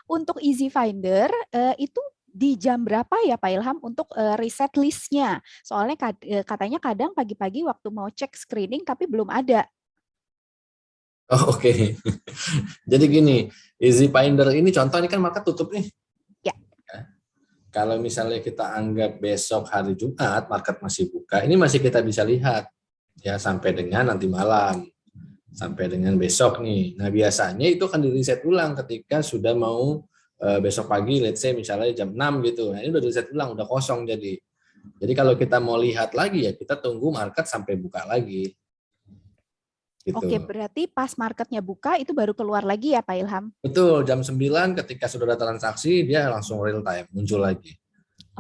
Untuk Easy Finder itu di jam berapa ya Pak Ilham untuk riset listnya? Soalnya katanya kadang pagi-pagi waktu mau cek screening tapi belum ada. Oh, oke. Jadi gini, Easy Finder ini contoh ini kan market tutup nih. Ya. Kalau misalnya kita anggap besok hari Jumat market masih buka, ini masih kita bisa lihat ya sampai dengan nanti malam, sampai dengan besok nih. Nah biasanya itu akan di reset ulang ketika sudah mau besok pagi, let's say misalnya jam 6 gitu. Nah ini udah reset ulang, udah kosong jadi. Jadi kalau kita mau lihat lagi ya kita tunggu market sampai buka lagi. Oke, Gitu. berarti pas marketnya buka itu baru keluar lagi ya Pak Ilham? Betul, jam 9 ketika sudah ada transaksi dia langsung real time muncul lagi.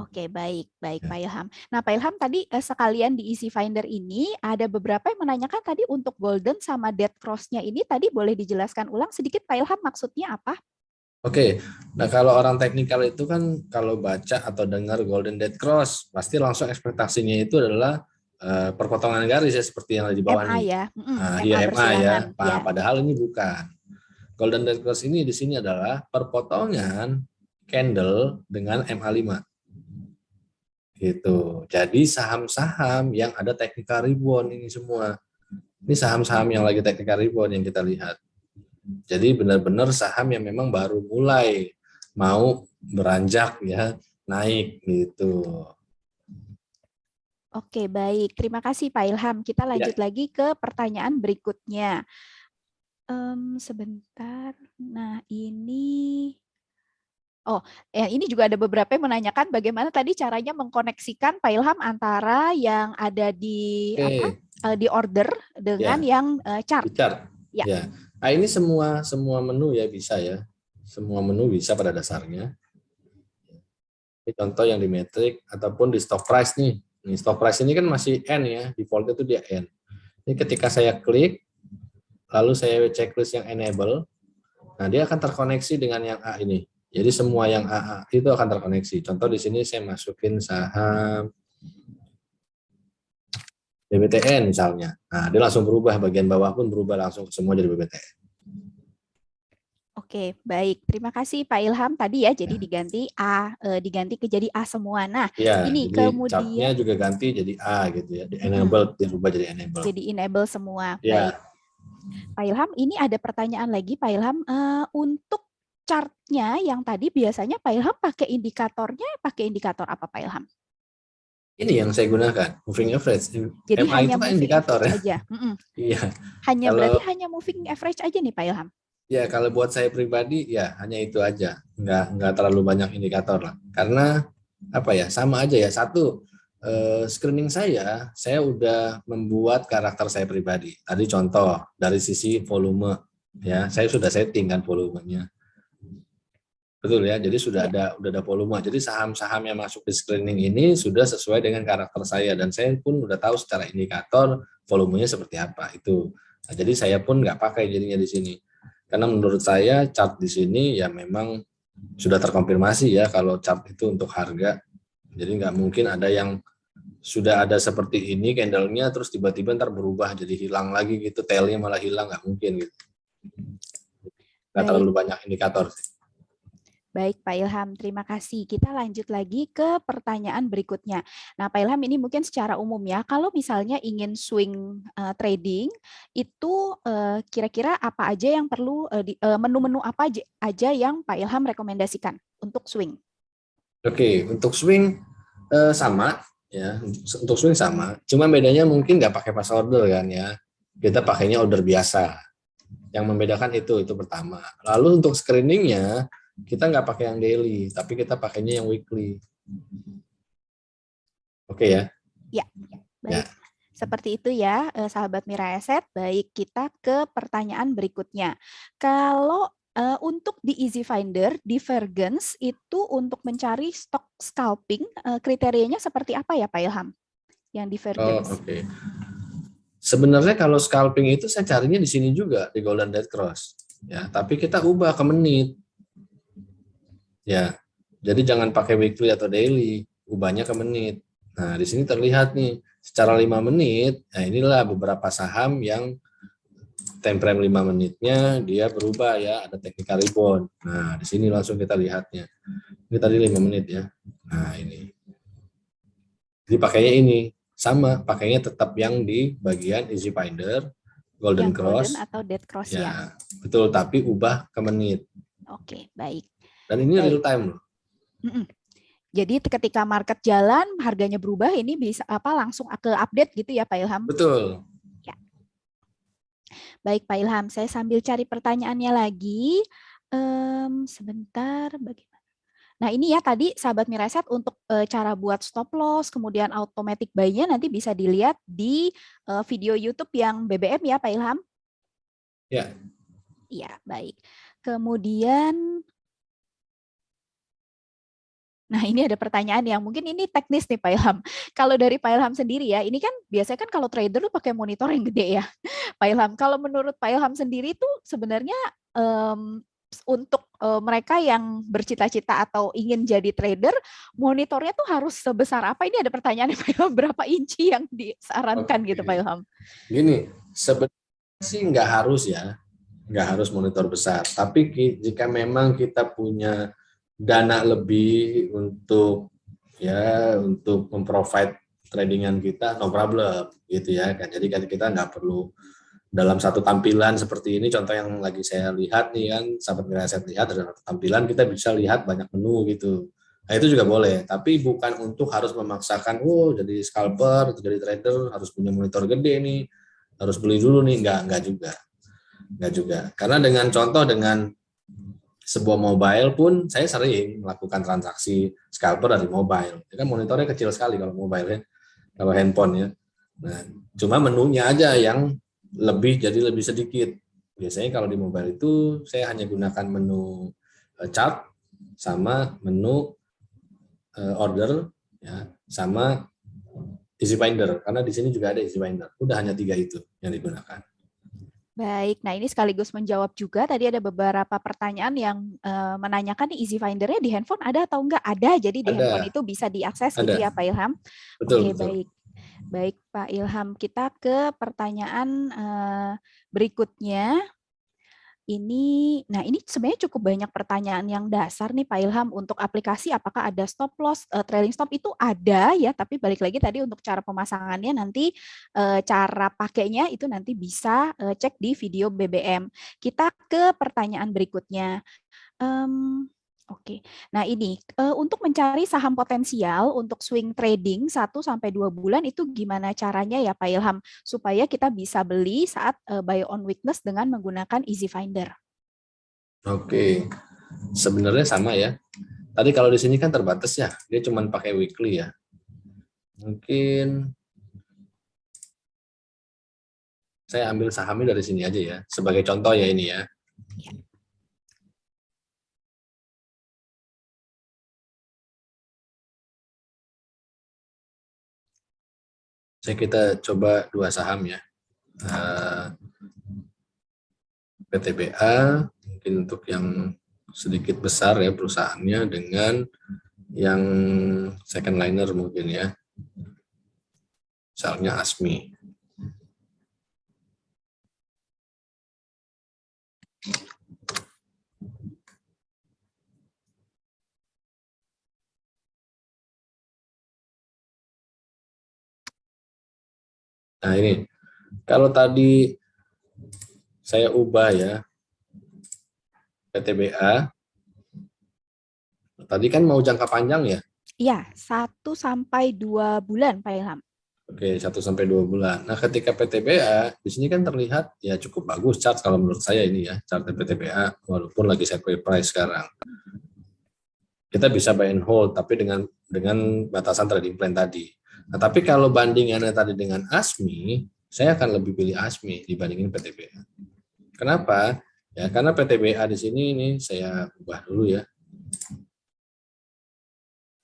Oke, baik, baik Ya. Pak Ilham. Nah, Pak Ilham tadi sekalian di Easy Finder ini ada beberapa yang menanyakan tadi untuk Golden sama Dead Cross-nya ini tadi boleh dijelaskan ulang sedikit Pak Ilham maksudnya apa? Oke, nah kalau orang teknikal itu kan kalau baca atau dengar Golden Dead Cross pasti langsung ekspektasinya itu adalah perpotongan garis ya seperti yang ada di bawah MA nih. ya, Iya MA MA ya, bersilangan ya. padahal ini bukan. Golden Dead Cross ini di sini adalah perpotongan candle dengan MA5 gitu. Jadi saham-saham yang ada technical rebound ini semua. Ini saham-saham yang lagi technical rebound yang kita lihat. Jadi benar-benar saham yang memang baru mulai mau beranjak ya naik gitu. Oke, baik. Terima kasih Pak Ilham. Kita lanjut Ya, lagi ke pertanyaan berikutnya. Sebentar. Nah, ini Oh, ini juga ada beberapa yang menanyakan bagaimana tadi caranya mengkoneksikan Pak Ilham antara yang ada di apa oke. di order dengan Ya, yang chart. bicara. Ya, Ya. Nah, ini semua menu ya bisa ya. Semua menu bisa pada dasarnya. Ini contoh yang di metric ataupun di stock price nih. Nih stock price ini kan masih N ya, defaultnya itu dia N. Ini ketika saya klik, lalu saya checklist yang enable, nah dia akan terkoneksi dengan yang A ini. Jadi semua yang AA itu akan terkoneksi. Contoh di sini saya masukin saham BBTN misalnya. Nah, dia langsung berubah, bagian bawah pun berubah langsung semua jadi BBTN. oke, baik. Terima kasih Pak Ilham tadi ya. Jadi Ya, diganti ke jadi A semua. Nah, ya ini jadi chartnya kemudian juga ganti jadi A gitu ya. Di mm, enable dirubah jadi enable. jadi enable semua. Baik. Ya, Pak Ilham, ini ada pertanyaan lagi Pak Ilham. Untuk chartnya yang tadi biasanya Pak Ilham pakai indikator apa Pak Ilham? ini yang saya gunakan, moving average. Jadi MA hanya itu kan moving indikator average ya. aja. Iya. Berarti Kalau hanya moving average aja nih Pak Ilham. ya kalau buat saya pribadi ya hanya itu aja. Nggak terlalu banyak indikator lah. Karena apa ya, sama aja ya. Satu, screening saya udah membuat karakter saya pribadi. Tadi contoh dari sisi volume ya, saya sudah setting kan volumenya. Betul ya, jadi Iya, udah ada volume. Jadi saham-saham yang masuk di screening ini sudah sesuai dengan karakter saya dan saya pun udah tahu secara indikator volumenya seperti apa itu. Nah, jadi saya pun nggak pakai jadinya di sini. Karena menurut saya chart di sini ya memang sudah terkonfirmasi ya kalau chart itu untuk harga. Jadi nggak mungkin ada yang sudah ada seperti ini candlenya terus tiba-tiba ntar berubah jadi hilang lagi gitu, tailnya malah hilang, nggak mungkin gitu. Nggak baik. terlalu banyak indikator sih. Baik Pak Ilham, terima kasih. Kita lanjut lagi ke pertanyaan berikutnya. Nah Pak Ilham ini mungkin secara umum ya, kalau misalnya ingin swing trading, itu kira-kira apa aja yang perlu, menu-menu apa aja yang Pak Ilham rekomendasikan untuk swing? Oke, untuk swing sama ya, untuk swing sama. Cuma bedanya mungkin nggak pakai pas order kan ya. Kita pakainya order biasa. Yang membedakan itu pertama. Lalu untuk screeningnya kita nggak pakai yang daily, tapi kita pakainya yang weekly. Oke ya. Ya, Ya. baik. Seperti itu ya, sahabat Mira Asset. Baik, kita ke pertanyaan berikutnya. Kalau untuk di Easy Finder, divergence itu untuk mencari stock scalping, kriterianya seperti apa ya Pak Ilham? Yang Oh, divergence. oke. Sebenarnya kalau scalping itu saya carinya di sini juga di Golden Dead Cross. Ya, tapi kita ubah ke menit. Ya. Jadi jangan pakai weekly atau daily, ubahnya ke menit. Nah, di sini terlihat nih secara 5 menit, nah inilah beberapa saham yang time frame 5 menitnya dia berubah ya, ada technical rebound. Nah, di sini langsung kita lihatnya. Ini tadi 5 menit ya. Nah, ini. Jadi pakainya ini sama, pakainya tetap yang di bagian easy finder, golden Yang golden cross. atau dead cross ya. Ya, betul, tapi ubah ke menit. Oke, baik. Dan ini Baik. real time loh. Jadi ketika market jalan, harganya berubah, ini bisa langsung ke update gitu ya Pak Ilham? Betul. Ya. Baik Pak Ilham, saya sambil cari pertanyaannya lagi. Sebentar, bagaimana? Nah ini ya tadi sahabat Miraset untuk cara buat stop loss, kemudian automatic buy-nya nanti bisa dilihat di video YouTube yang BBM ya Pak Ilham? Ya. Iya, baik. Kemudian nah, ini ada pertanyaan yang mungkin ini teknis nih Pak Ilham. Kalau dari Pak Ilham sendiri ya, ini kan biasanya kan kalau trader lu pakai monitor yang gede ya, Pak Ilham. Kalau menurut Pak Ilham sendiri itu sebenarnya untuk mereka yang bercita-cita atau ingin jadi trader, monitornya tuh harus sebesar apa? Ini ada pertanyaan Pak Ilham, berapa inci yang disarankan gitu Pak Ilham? Gini, sebenarnya sih nggak harus ya, nggak harus monitor besar. Tapi jika memang kita punya dana lebih untuk memprovide tradingan kita, no problem gitu ya kan. Jadi kan kita nggak perlu dalam satu tampilan seperti ini, contoh yang lagi saya lihat nih kan, sahabat saya lihat dalam satu tampilan kita bisa lihat banyak menu gitu. Nah itu juga boleh, tapi bukan untuk harus memaksakan, jadi scalper atau jadi trader harus punya monitor gede nih, harus beli dulu nih, enggak juga. Karena dengan sebuah mobile pun saya sering melakukan transaksi scalper dari mobile. Ya kan monitornya kecil sekali kalau mobile ya, kalau handphone ya. Nah, cuma menunya aja yang jadi lebih sedikit. Biasanya kalau di mobile itu saya hanya gunakan menu chart sama menu order ya, sama easy finder karena di sini juga ada easy finder. Udah hanya 3 itu yang digunakan. Baik, nah ini sekaligus menjawab juga tadi ada beberapa pertanyaan yang menanyakan nih easy finder-nya di handphone ada atau enggak? Ada, jadi di handphone itu bisa diakses gitu ya Pak Ilham? Oke, Betul. baik. Baik Pak Ilham, kita ke pertanyaan berikutnya. Ini sebenarnya cukup banyak pertanyaan yang dasar nih Pak Ilham untuk aplikasi apakah ada stop loss, trailing stop itu ada ya, tapi balik lagi tadi untuk cara pemasangannya nanti cara pakainya itu nanti bisa cek di video BBM. Kita ke pertanyaan berikutnya. Oke. Nah, ini untuk mencari saham potensial untuk swing trading 1 sampai 2 bulan itu gimana caranya ya Pak Ilham supaya kita bisa beli saat buy on weakness dengan menggunakan Easy Finder? Oke. Sebenarnya sama ya. Tadi kalau di sini kan terbatas ya, dia cuma pakai weekly ya. Mungkin saya ambil sahamnya dari sini aja ya, sebagai contoh ya ini ya. Kita coba 2 saham ya. PTBA, mungkin untuk yang sedikit besar ya perusahaannya dengan yang second liner mungkin ya. Misalnya ASMI. Nah ini, kalau tadi saya ubah ya, PTBA, tadi kan mau jangka panjang ya? Iya, 1 sampai 2 bulan Pak Ilham. Oke, 1 sampai 2 bulan. Nah, ketika PTBA, di sini kan terlihat ya cukup bagus chart kalau menurut saya ini ya, chart PTBA, walaupun lagi sideways price sekarang. Kita bisa buy and hold, tapi dengan batasan trading plan tadi. Nah, tapi kalau bandingannya tadi dengan ASMI, saya akan lebih pilih ASMI dibandingin PTBA. Kenapa? Ya, karena PTBA di sini ini saya ubah dulu ya.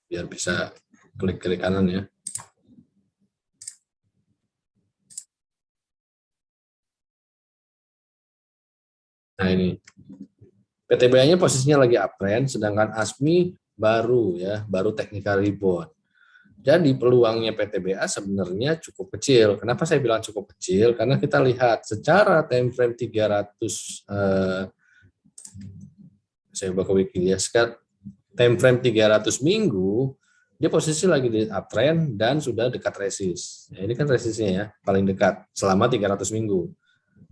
Biar bisa klik kanan ya. Nah, ini. PTBA-nya posisinya lagi uptrend, sedangkan ASMI baru technical rebound. Jadi peluangnya PTBA sebenarnya cukup kecil. Kenapa saya bilang cukup kecil? Karena kita lihat secara time frame 300, saya buka wiki ya, sekarang time frame 300 minggu, dia posisi lagi di uptrend dan sudah dekat resist. Ya, ini kan resistnya ya, paling dekat selama 300 minggu.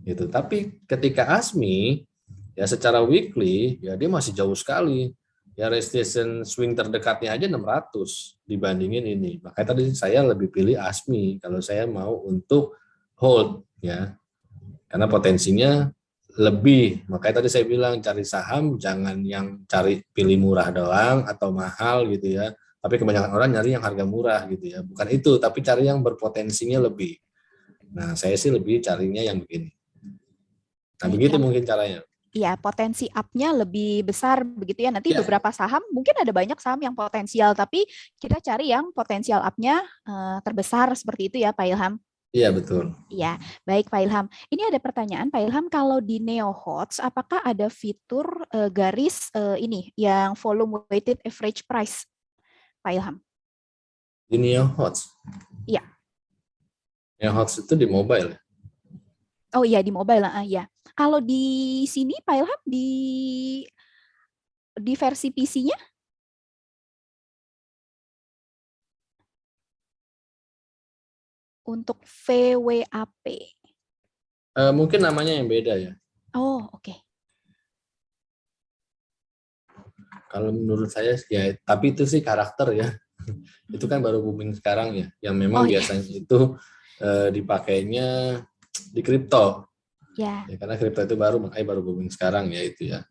Gitu. Tapi ketika ASMI, ya secara weekly, ya dia masih jauh sekali. Ya resistance swing terdekatnya aja 600 dibandingin ini. Makanya tadi saya lebih pilih ASMI kalau saya mau untuk hold ya. Karena potensinya lebih. Makanya tadi saya bilang cari saham jangan yang cari pilih murah doang atau mahal gitu ya. Tapi kebanyakan orang nyari yang harga murah gitu ya. Bukan itu, tapi cari yang berpotensinya lebih. Nah, saya sih lebih carinya yang begini. Nah, Baik, begitu yang mungkin caranya. ya potensi up-nya lebih besar begitu ya. Nanti Ya, beberapa saham, mungkin ada banyak saham yang potensial, tapi kita cari yang potensial up-nya terbesar seperti itu ya Pak Ilham. iya betul. Iya, baik Pak Ilham. Ini ada pertanyaan Pak Ilham, kalau di NeoHots apakah ada fitur garis ini yang volume weighted average price, Pak Ilham? Ini yang hot. Iya. Yang hot itu di mobile. Oh iya di mobile ya. Kalau di sini Pak Ilham di versi PC-nya untuk VWAP. Mungkin namanya yang beda ya. Oh, oke. Kalau menurut saya ya, tapi itu sih karakter ya. Itu kan baru booming sekarang ya. Yang memang Oh iya, biasanya itu dipakainya di kripto. ya. Ya, karena kripto itu baru, makanya baru booming sekarang ya itu ya.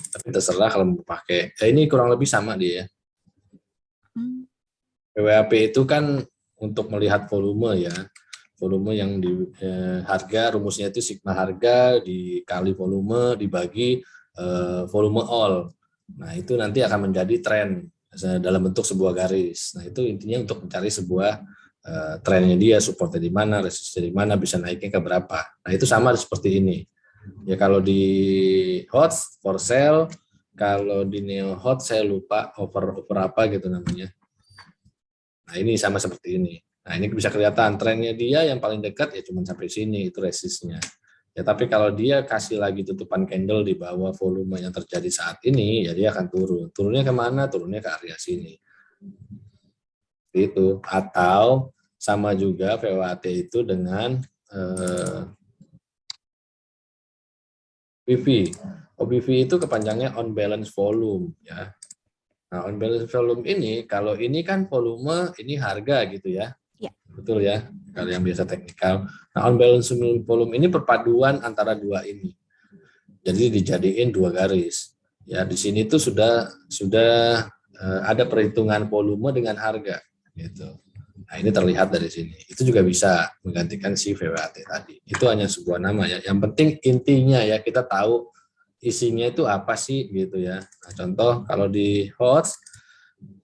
Tapi terserah kalau mau pakai. Ya, ini kurang lebih sama dia ya. Hmm, PWAP itu kan untuk melihat volume ya. Volume yang di harga, rumusnya itu sigma harga dikali volume dibagi volume all. Nah, itu nanti akan menjadi tren dalam bentuk sebuah garis. Nah, itu intinya untuk mencari sebuah trennya dia, supportnya di mana, resistnya di mana, bisa naiknya ke berapa. Nah, itu sama seperti ini. Ya kalau di HOTS for sale, kalau di Neo Hot saya lupa over apa gitu namanya. Nah, ini sama seperti ini. Nah, ini bisa kelihatan trennya dia yang paling dekat ya cuma sampai sini, itu resistnya. Ya, tapi kalau dia kasih lagi tutupan candle di bawah volume yang terjadi saat ini, ya dia akan turun. Turunnya kemana? Turunnya ke area sini. Itu. Atau sama juga VWAT itu dengan OBV. OBV itu kepanjangnya on balance volume. Ya. Nah, on balance volume ini, kalau ini kan volume, ini harga gitu ya. ya. Betul ya, kalau yang biasa teknikal. Nah, on balance volume ini perpaduan antara dua ini. Jadi dijadiin dua garis. Ya, di sini tuh sudah ada perhitungan volume dengan harga gitu. Nah, ini terlihat dari sini. Itu juga bisa menggantikan si VWAT tadi. Itu hanya sebuah nama ya. Yang penting intinya ya kita tahu isinya itu apa sih gitu ya. Nah, contoh kalau di HOTS,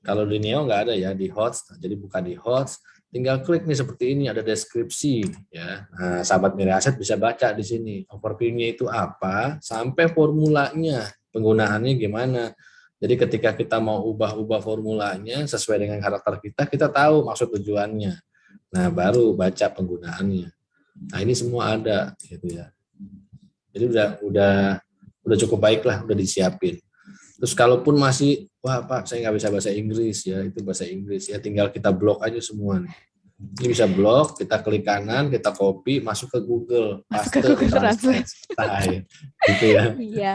kalau di Neo nggak ada ya di HOTS. Nah, jadi bukan di HOTS, tinggal klik nih seperti ini ada deskripsi ya. Nah, sahabat Mira Aset bisa baca di sini overview-nya itu apa sampai formulanya, penggunaannya gimana. Jadi ketika kita mau ubah-ubah formulanya sesuai dengan karakter kita, kita tahu maksud tujuannya. Nah, baru baca penggunaannya. Nah, ini semua ada gitu ya. Jadi udah cukup baik lah, udah disiapin. Terus kalaupun masih, wah Pak, saya nggak bisa bahasa Inggris ya, itu bahasa Inggris ya, tinggal kita blok aja semua nih. Ini bisa blok, kita klik kanan, kita copy, masuk ke Google, Masuk ke paste, Google translate, Translate. selesai. Gitu ya. Iya.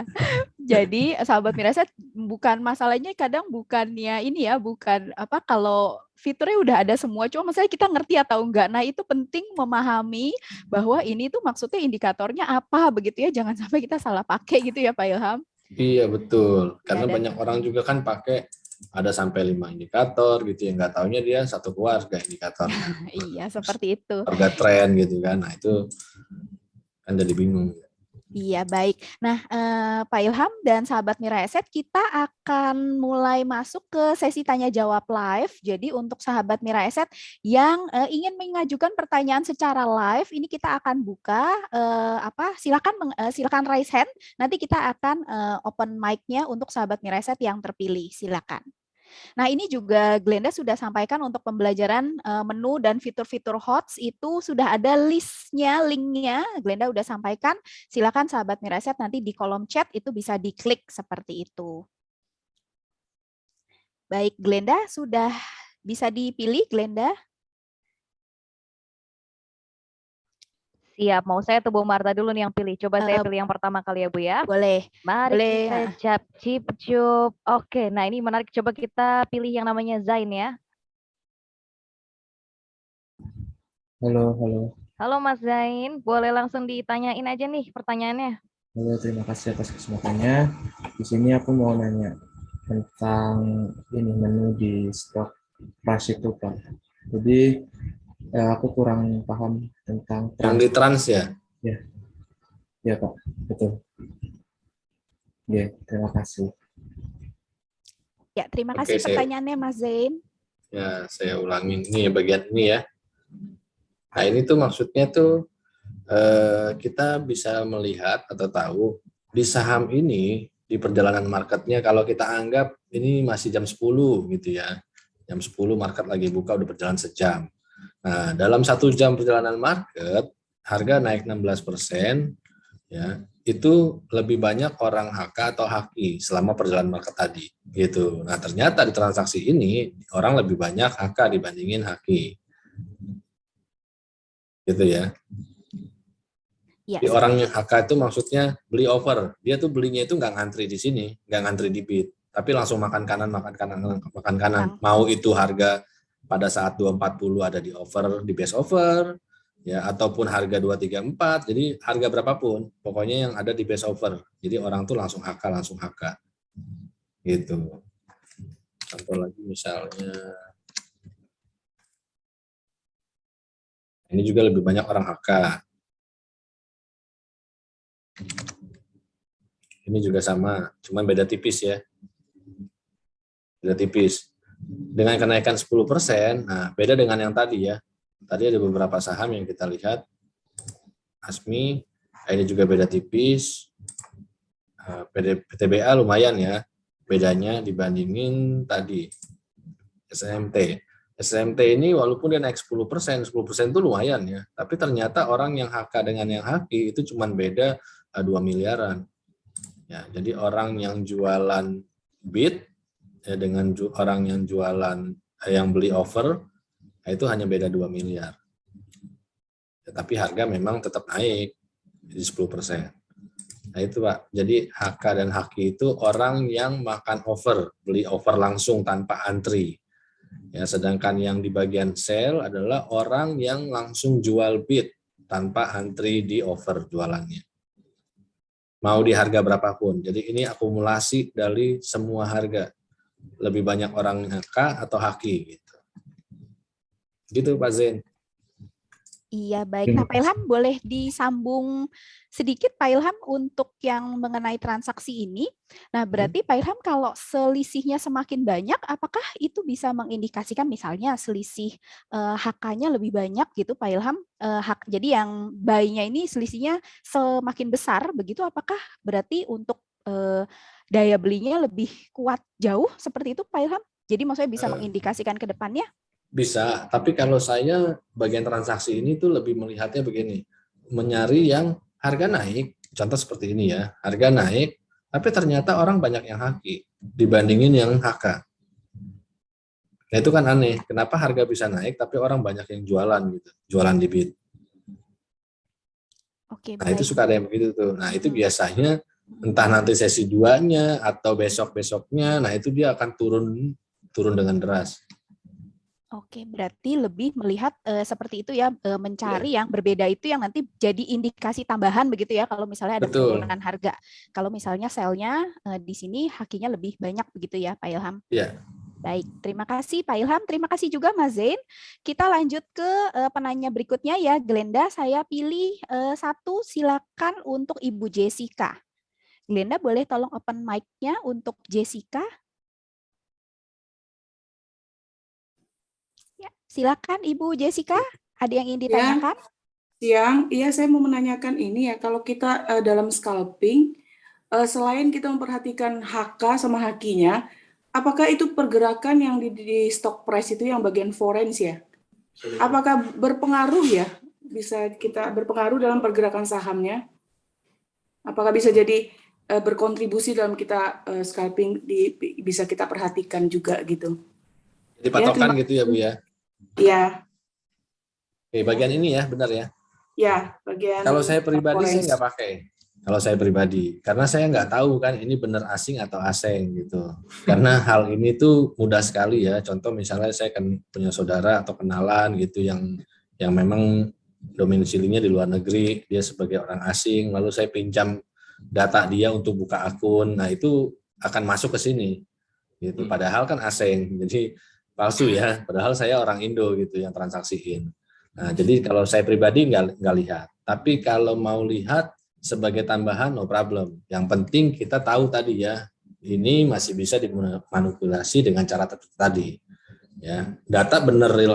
Jadi sahabat Miraset, bukan masalahnya kadang bukannya ini ya, bukan apa kalau fiturnya udah ada semua, cuma masalahnya kita ngerti atau enggak. Nah, itu penting memahami bahwa ini tuh maksudnya indikatornya apa begitu ya, jangan sampai kita salah pakai gitu ya Pak Ilham. Iya betul, Ya karena dan banyak orang juga kan pakai ada sampai 5 indikator gitu ya, nggak taunya dia satu keluarga indikatornya, iya seperti itu. harga tren gitu kan, nah itu kan jadi bingung. Iya, baik. Nah, Pak Ilham dan sahabat Mira Eset, kita akan mulai masuk ke sesi tanya jawab live. Jadi untuk sahabat Mira Eset yang ingin mengajukan pertanyaan secara live, ini kita akan buka silakan raise hand. Nanti kita akan open mic-nya untuk sahabat Mira Eset yang terpilih. Silakan. Nah, ini juga Glenda sudah sampaikan untuk pembelajaran menu dan fitur-fitur HOTS itu sudah ada listnya, linknya. Glenda udah sampaikan. Silakan sahabat Miraset nanti di kolom chat itu bisa diklik seperti itu. Baik, Glenda sudah bisa dipilih, Glenda? Siap, mau saya atau Bu Marta dulu nih yang pilih? Coba saya pilih yang pertama kali ya Bu ya. Boleh. Mari Boleh. kita cip-cup. Oke, nah ini menarik. Coba kita pilih yang namanya Zain ya. Halo, halo. Halo Mas Zain, boleh langsung ditanyain aja nih pertanyaannya. Halo, terima kasih atas kesempatannya. Di sini aku mau nanya tentang ini menu di stok Rush itu, Pak. Jadi aku kurang paham tentang Yang di trans ya? Ya, Pak. Betul. Ya, terima kasih. Ya, terima Oke, kasih pertanyaannya Mas Zain. Ya, saya ulangin ini ya, bagian ini ya. Nah, ini tuh maksudnya tuh kita bisa melihat atau tahu di saham ini di perjalanan marketnya kalau kita anggap ini masih jam 10 gitu ya. Jam 10 market lagi buka udah berjalan sejam. Nah, dalam 1 jam perjalanan market harga naik 16%, ya. Itu lebih banyak orang HK atau HQ selama perjalanan market tadi gitu. Nah, ternyata di transaksi ini orang lebih banyak HK dibandingin HQ. Gitu ya. Ya, Di orang yang HK itu maksudnya beli over. Dia tuh belinya itu nggak ngantri di sini, nggak ngantri di bid, tapi langsung makan kanan, makan kanan, makan kanan. Mau itu harga pada saat 240 ada di over, di best over, ya ataupun harga 234. Jadi harga berapapun, pokoknya yang ada di best over. Jadi orang tuh langsung HK. Gitu. Contoh lagi misalnya, ini juga lebih banyak orang HK. Ini juga sama, cuman beda tipis ya. Beda tipis. Dengan kenaikan 10%, nah beda dengan yang tadi ya. Tadi ada beberapa saham yang kita lihat. ASMI, ini juga beda tipis. PTBA lumayan ya, bedanya dibandingin tadi. SMT. SMT ini walaupun dia naik 10%, 10% itu lumayan ya. Tapi ternyata orang yang HK dengan yang HQ itu cuma beda 2 miliaran. Ya, jadi orang yang jualan bid ya, dengan orang yang jualan yang beli over itu hanya beda 2 miliar. Ya, tapi harga memang tetap naik jadi 10%. Nah itu Pak, jadi HK dan HQ itu orang yang makan over, beli over langsung tanpa antri. Ya, sedangkan yang di bagian sell adalah orang yang langsung jual bid tanpa antri di over jualannya. Mau di harga berapapun. Jadi ini akumulasi dari semua harga. Lebih banyak orang HK atau HQ gitu. Gitu Pak Zain. Iya, baik. Nah, Pak Ilham boleh disambung sedikit Pak Ilham untuk yang mengenai transaksi ini. Nah, berarti Pak Ilham kalau selisihnya semakin banyak, apakah itu bisa mengindikasikan misalnya selisih HK-nya lebih banyak gitu Pak Ilham? Jadi yang buy-nya ini selisihnya semakin besar, begitu apakah berarti untuk daya belinya lebih kuat jauh seperti itu Pak Ilham? Jadi maksudnya bisa mengindikasikan ke depannya? Bisa, tapi kalau saya bagian transaksi ini tuh lebih melihatnya begini, mencari yang harga naik, contoh seperti ini ya, harga naik, tapi ternyata orang banyak yang HQ dibandingin yang HK. Nah itu kan aneh, kenapa harga bisa naik tapi orang banyak yang jualan gitu, jualan di bid. Oke, nah itu suka ada yang begitu tuh. Nah itu biasanya entah nanti sesi 2-nya atau besok-besoknya, nah itu dia akan turun dengan deras. Oke, berarti lebih melihat seperti itu ya, mencari yang berbeda itu yang nanti jadi indikasi tambahan begitu ya, kalau misalnya ada penurunan harga. Kalau misalnya sell-nya di sini HQ-nya lebih banyak begitu ya Pak Ilham? Iya. Baik, terima kasih Pak Ilham, terima kasih juga Mas Zain. Kita lanjut ke penanya berikutnya ya, Glenda, saya pilih satu, silakan untuk Ibu Jessica. Glenda boleh tolong open mic-nya untuk Jessica? Ya, silakan Ibu Jessica, ada yang ingin ditanyakan? Siang, iya saya mau menanyakan ini ya, kalau kita dalam scalping, selain kita memperhatikan HK sama HQ-nya, apakah itu pergerakan yang di stock price itu yang bagian foreign ya? Apakah berpengaruh ya? Bisa kita berpengaruh dalam pergerakan sahamnya? Apakah bisa jadi berkontribusi dalam kita scalping bisa kita perhatikan juga gitu? Jadi patokan gitu ya Bu ya? Iya. Oke, bagian ini ya, benar ya? Ya, bagian. Kalau saya pribadi foreign. saya nggak pakai. Kalau saya pribadi, karena saya nggak tahu kan ini benar asing atau asing gitu. Karena hal ini tuh mudah sekali ya. Contoh misalnya saya kan punya saudara atau kenalan gitu yang memang domisilinya di luar negeri, dia sebagai orang asing, lalu saya pinjam data dia untuk buka akun. Nah itu akan masuk ke sini. Gitu. Padahal kan asing, jadi palsu ya. Padahal saya orang Indo gitu yang transaksiin. Nah jadi kalau saya pribadi nggak lihat. Tapi kalau mau lihat sebagai tambahan no problem. Yang penting kita tahu tadi ya, ini masih bisa dimanipulasi dengan cara tadi. Ya, data benar real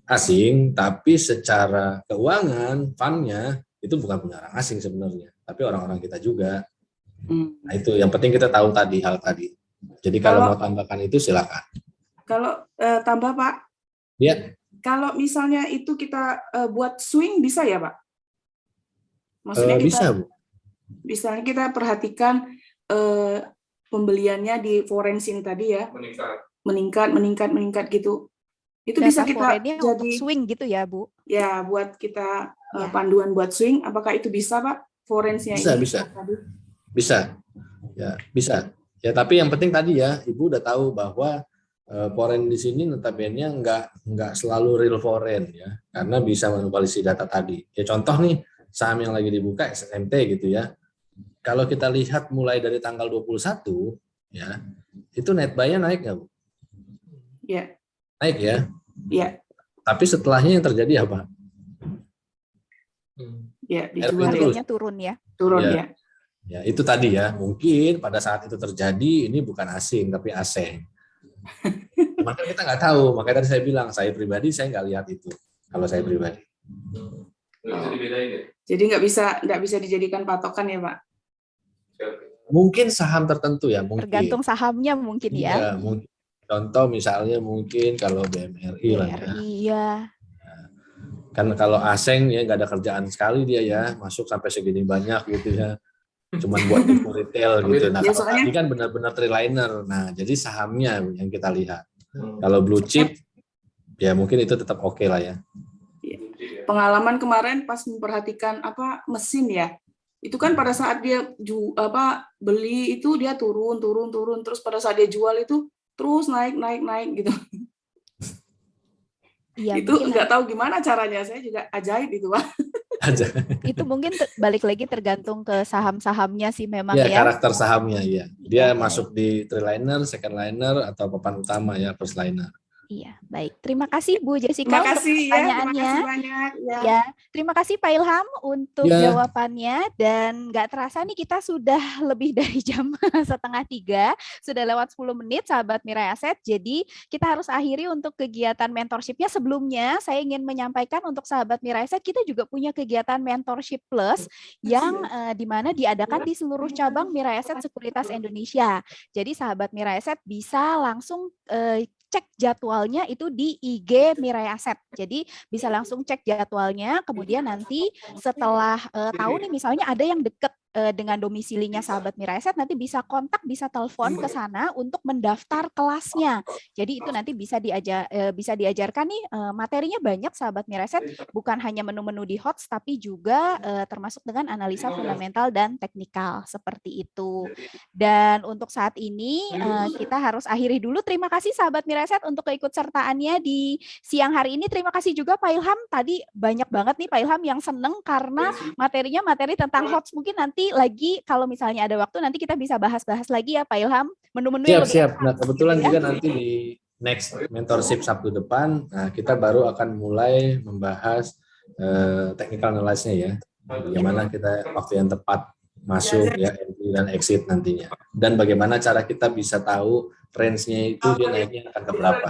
asing, tapi secara keuangan fundnya itu bukan punya orang asing sebenarnya, tapi orang-orang kita juga. Nah itu yang penting kita tahu tadi hal tadi. Jadi kalau mau tambahkan itu silakan. Kalau tambah Pak. Ya. Kalau misalnya itu kita buat swing bisa ya Pak? Maksudnya kita, bisa Bu. Misalnya kita perhatikan pembeliannya di foreign sini tadi ya, meningkat gitu. Itu data bisa kita jadi untuk swing gitu ya Bu? Ya, buat kita panduan buat swing. Apakah itu bisa Pak? Foreign-nya ini? Bisa. Ya, bisa. Ya, tapi yang penting tadi ya, Ibu udah tahu bahwa foreign di sini notabene nggak selalu real foreign ya, karena bisa manipulasi data tadi. Ya contoh nih, saham yang lagi dibuka SMT gitu ya. Kalau kita lihat mulai dari tanggal 21 ya, itu net buy-nya naik nggak Bu? Iya. Naik ya? Iya. Tapi setelahnya yang terjadi apa? Ya, dijual harganya turun ya. Turun ya. Ya, itu tadi ya. Mungkin pada saat itu terjadi ini bukan asing tapi asing. Maka kita nggak tahu. Makanya tadi saya bilang, saya pribadi saya nggak lihat itu. Kalau saya pribadi. Bisa dibedain ya? Jadi nggak bisa dijadikan patokan ya Pak? Mungkin saham tertentu ya, mungkin. Tergantung sahamnya mungkin ya. Iya, mungkin. Contoh misalnya mungkin kalau BMRI lah ya. Iya. Kan kalau asing ya nggak ada kerjaan sekali dia ya, masuk sampai segini banyak gitu ya. Cuman buat tipu retail gitu. Nah, kalau tadi kan benar-benar triliner. Nah, jadi sahamnya yang kita lihat. Kalau blue chip ya mungkin itu tetap oke lah ya. Pengalaman kemarin pas memperhatikan mesin ya. Itu kan pada saat dia beli itu dia turun terus pada saat dia jual itu terus naik gitu. Iya, itu nggak tahu gimana caranya, saya juga ajaib itu Pak. Itu mungkin balik lagi tergantung ke saham-sahamnya sih memang ya. Ya, Karakter sahamnya ya. Dia masuk di triliner, second liner atau papan utama ya, first liner. Iya, baik. Terima kasih Bu Jessica terima kasih, untuk pertanyaannya. Terima kasih banyak. Ya, terima kasih Pak Ilham untuk jawabannya. Dan nggak terasa nih kita sudah lebih dari jam 2:30, sudah lewat 10 menit sahabat Mirai Aset. Jadi kita harus akhiri untuk kegiatan mentorship-nya. Sebelumnya saya ingin menyampaikan untuk sahabat Mirai Aset, kita juga punya kegiatan mentorship plus yang dimana diadakan di seluruh cabang Mirai Aset Sekuritas Indonesia. Jadi sahabat Mirai Aset bisa langsung cek jadwalnya itu di IG Mirai Aset. Jadi bisa langsung cek jadwalnya, kemudian nanti setelah tahu nih misalnya ada yang deket dengan domisilinya sahabat Mirai Aset, nanti bisa kontak, bisa telepon ke sana untuk mendaftar kelasnya. Jadi itu nanti bisa diajarkan nih materinya banyak sahabat Mirai Aset, bukan hanya menu-menu di HOTS tapi juga termasuk dengan analisa fundamental dan teknikal seperti itu. Dan untuk saat ini kita harus akhiri dulu. Terima kasih sahabat Mirai Aset untuk keikutsertaannya di siang hari ini. Terima kasih juga Pak Ilham. Tadi banyak banget nih Pak Ilham yang seneng karena materinya materi tentang HOTS. Mungkin nanti lagi kalau misalnya ada waktu nanti kita bisa bahas-bahas lagi ya Pak Ilham. Menu-menu yang siap. Nah, kebetulan juga nanti di next mentorship Sabtu depan, nah kita baru akan mulai membahas technical analysis-nya ya. Bagaimana kita waktu yang tepat masuk ya, entry dan exit nantinya. Dan bagaimana cara kita bisa tahu range-nya itu dia naiknya akan ke berapa.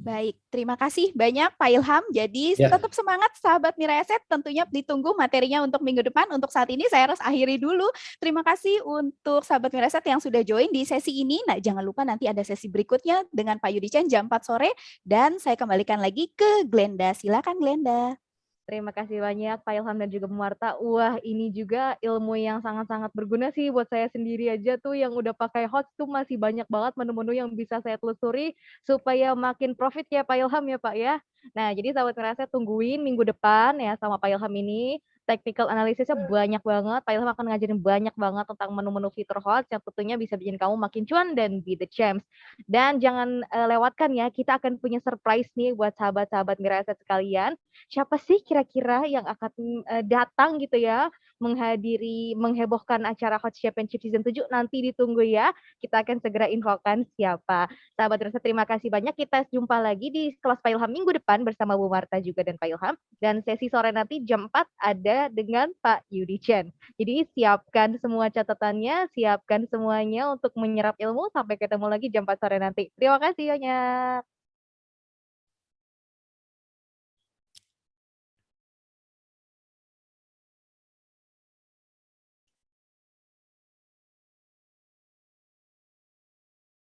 Baik, terima kasih banyak Pak Ilham. Jadi Ya. tetap semangat sahabat Mirai Asset, tentunya ditunggu materinya untuk minggu depan. Untuk saat ini saya harus akhiri dulu. Terima kasih untuk sahabat Mirai Asset yang sudah join di sesi ini. Nah, jangan lupa nanti ada sesi berikutnya dengan Pak Yudi Chen jam 4 sore. Dan saya kembalikan lagi ke Glenda. Silakan Glenda. Terima kasih banyak Pak Ilham dan juga Bu Marta. Wah, ini juga ilmu yang sangat-sangat berguna sih buat saya sendiri aja tuh yang udah pakai HOTS tuh masih banyak banget menu-menu yang bisa saya telusuri supaya makin profit ya Pak Ilham ya Pak ya. Nah, jadi sahabat Mirasa tungguin minggu depan ya sama Pak Ilham ini. Technical analisisnya banyak banget. Pak Ilham akan ngajarin banyak banget tentang menu-menu fitur HOTS yang tentunya bisa bikin kamu makin cuan dan be the champs. Dan jangan lewatkan ya, kita akan punya surprise nih buat sahabat-sahabat Mirasa sekalian. Siapa sih kira-kira yang akan datang gitu ya menghadiri menghebohkan acara Hot Championship Season 7 nanti ditunggu ya. Kita akan segera infokan siapa. Sahabat Rasa terima kasih banyak. Kita jumpa lagi di kelas Pak Ilham minggu depan bersama Bu Marta juga dan Pak Ilham. Dan sesi sore nanti jam 4 ada dengan Pak Yudi Chen. Jadi siapkan semua catatannya, siapkan semuanya untuk menyerap ilmu. Sampai ketemu lagi jam 4 sore nanti. Terima kasih banyak.